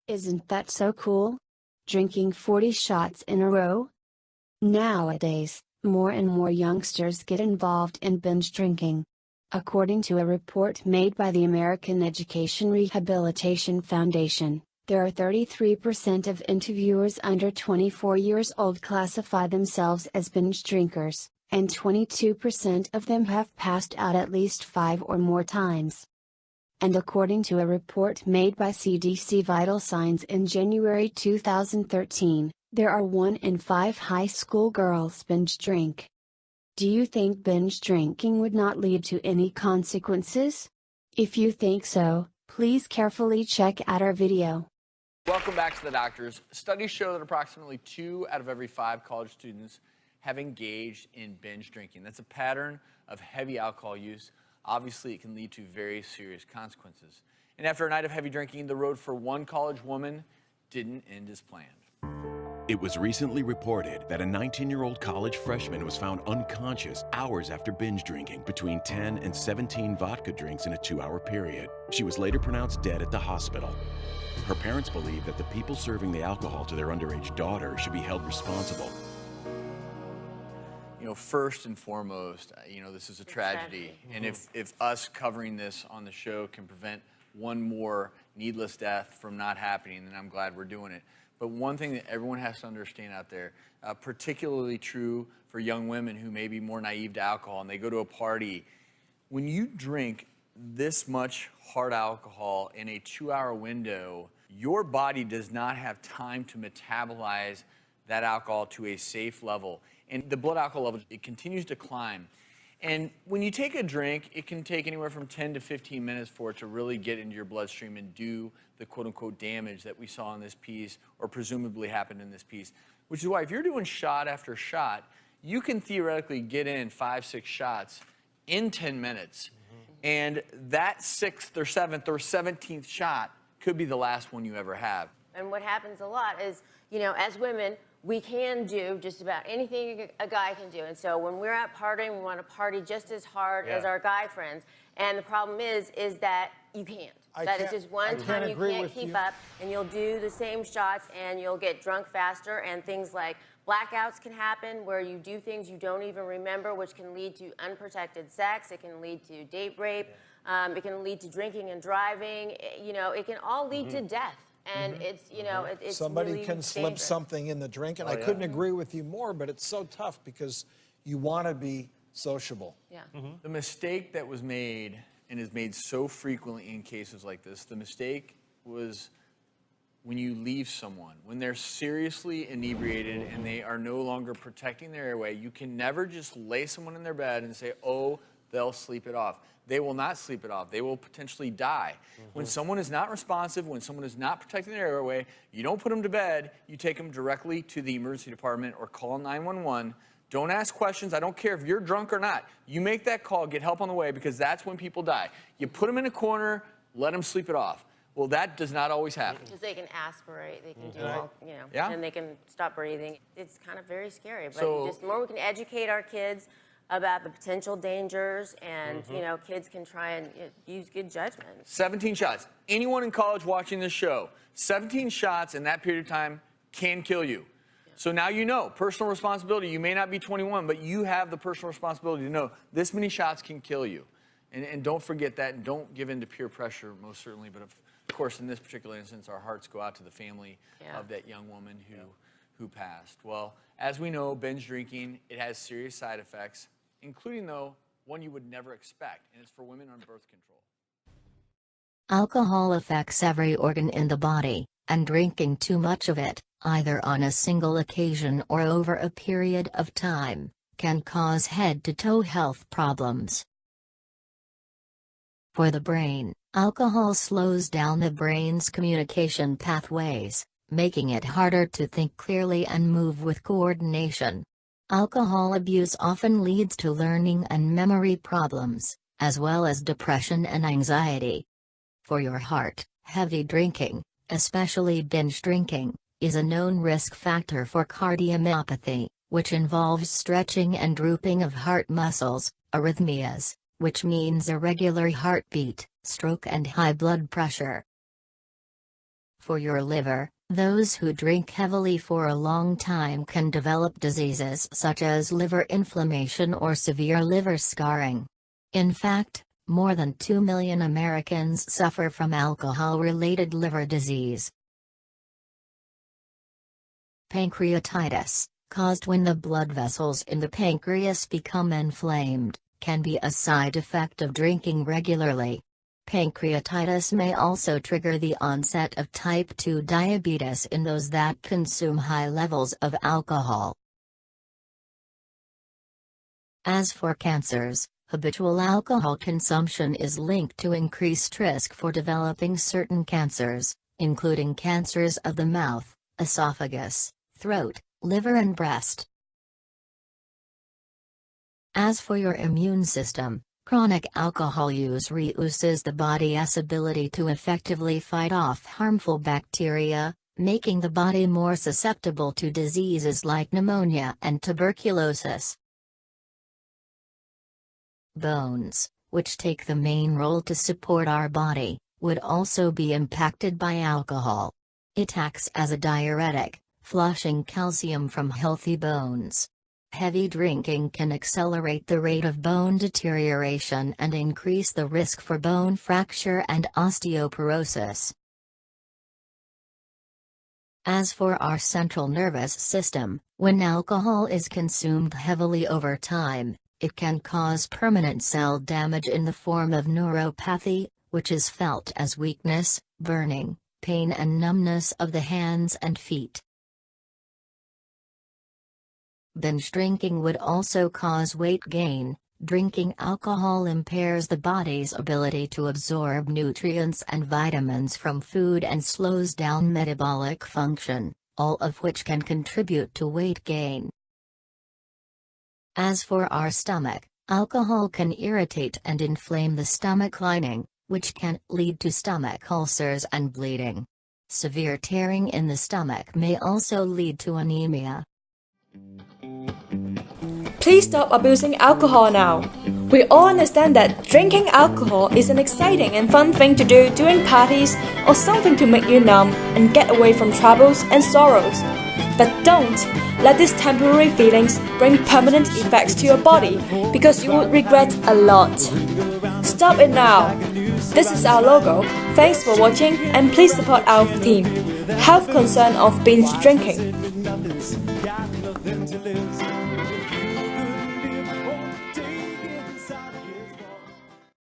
Isn't that so cool? Drinking 40 shots in a row? Nowadays, more and more youngsters get involved in binge drinking. According to a report made by the American Education Rehabilitation Foundation, there are 33% of interviewers under 24 years old classify themselves as binge drinkers, and 22% of them have passed out at least 5 or more times. And according to a report made by CDC Vital Signs in January 2013, there are 1 in 5 high school girls binge drink. Do you think binge drinking would not lead to any consequences? If you think so, please carefully check out our video. Welcome back to The Doctors. Studies show that approximately 2 out of every 5 college students have engaged in binge drinking. That's a pattern of heavy alcohol use. Obviously, it can lead to very serious consequences. And after a night of heavy drinking, the road for one college woman didn't end as planned. It was recently reported that a 19-year-old college freshman was found unconscious hours after binge drinking between 10 and 17 vodka drinks in a 2-hour period. She was later pronounced dead at the hospital. Her parents believe that the people serving the alcohol to their underage daughter should be held responsible. You know, first and foremost, this is a tragedy. And if us covering this on the show can prevent one more needless death from not happening, then I'm glad we're doing it. But one thing that everyone has to understand out there, particularly true for young women who may be more naive to alcohol and they go to a party, when you drink this much hard alcohol in a 2-hour window, your body does not have time to metabolize that alcohol to a safe level. And the blood alcohol level, it continues to climb. And when you take a drink, it can take anywhere from 10 to 15 minutes for it to really get into your bloodstream and do the quote-unquote damage that we saw in this piece, or presumably happened in this piece. Which is why if you're doing shot after shot, you can theoretically get in 5, 6 shots in 10 minutes. And that 6th or 7th or 17th shot could be the last one you ever have. And what happens a lot is, as women, we can do just about anything a guy can do. And so when we're out partying, we want to party just as hard as our guy friends. And the problem is that you can't. That is just one time you can't keep up, and you'll do the same shots, and you'll get drunk faster, and things like blackouts can happen where you do things you don't even remember, which can lead to unprotected sex. It can lead to date rape. It can lead to drinking and driving. It can all lead to death. And it's, it's somebody really can slip dangerous. something in the drink, and I couldn't agree with you more, but it's so tough because you want to be sociable. Yeah. The mistake that was made, and is made so frequently in cases like this, the mistake was when you leave someone, when they're seriously inebriated and they are no longer protecting their airway. You can never just lay someone in their bed and say, oh, they'll sleep it off. They will not sleep it off. They will potentially die. When someone is not responsive, when someone is not protecting their airway, you don't put them to bed, you take them directly to the emergency department or call 911. Don't ask questions. I don't care if you're drunk or not. You make that call, get help on the way, because that's when people die. You put them in a corner, let them sleep it off. Well, that does not always happen. Because they can aspirate, they can do all, and they can stop breathing. It's kind of very scary. But the more we can educate our kids about the potential dangers, and kids can try and use good judgment. 17 shots. Anyone in college watching this show, 17 shots in that period of time can kill you. So now you know, personal responsibility. You may not be 21, but you have the personal responsibility to know this many shots can kill you. And don't forget that, and don't give in to peer pressure, most certainly. But of course, in this particular instance, our hearts go out to the family of that young woman who passed. Well, as we know, binge drinking, it has serious side effects, including, though, one you would never expect, and it's for women on birth control. Alcohol affects every organ in the body, and drinking too much of it, either on a single occasion or over a period of time, can cause head-to-toe health problems. For the brain, alcohol slows down the brain's communication pathways, making it harder to think clearly and move with coordination. Alcohol abuse often leads to learning and memory problems, as well as depression and anxiety. For your heart, heavy drinking, especially binge drinking, is a known risk factor for cardiomyopathy, which involves stretching and drooping of heart muscles, arrhythmias, which means irregular heartbeat, stroke and high blood pressure. For your liver, those who drink heavily for a long time can develop diseases such as liver inflammation or severe liver scarring. In fact, more than 2 million Americans suffer from alcohol-related liver disease. Pancreatitis, caused when the blood vessels in the pancreas become inflamed, can be a side effect of drinking regularly. Pancreatitis may also trigger the onset of type 2 diabetes in those that consume high levels of alcohol. As for cancers, habitual alcohol consumption is linked to increased risk for developing certain cancers, including cancers of the mouth, esophagus, throat, liver and breast. As for your immune system, chronic alcohol use reduces the body's ability to effectively fight off harmful bacteria, making the body more susceptible to diseases like pneumonia and tuberculosis. Bones, which take the main role to support our body, would also be impacted by alcohol. It acts as a diuretic, flushing calcium from healthy bones. Heavy drinking can accelerate the rate of bone deterioration and increase the risk for bone fracture and osteoporosis. As for our central nervous system, when alcohol is consumed heavily over time, it can cause permanent cell damage in the form of neuropathy, which is felt as weakness, burning, pain and numbness of the hands and feet. Binge drinking would also cause weight gain. Drinking alcohol impairs the body's ability to absorb nutrients and vitamins from food and slows down metabolic function, all of which can contribute to weight gain. As for our stomach, alcohol can irritate and inflame the stomach lining, which can lead to stomach ulcers and bleeding. Severe tearing in the stomach may also lead to anemia. Please stop abusing alcohol now. We all understand that drinking alcohol is an exciting and fun thing to do during parties or something to make you numb and get away from troubles and sorrows. But don't let these temporary feelings bring permanent effects to your body because you would regret a lot. Stop it now. This is our logo. Thanks for watching and please support our team. Health concern of binge drinking.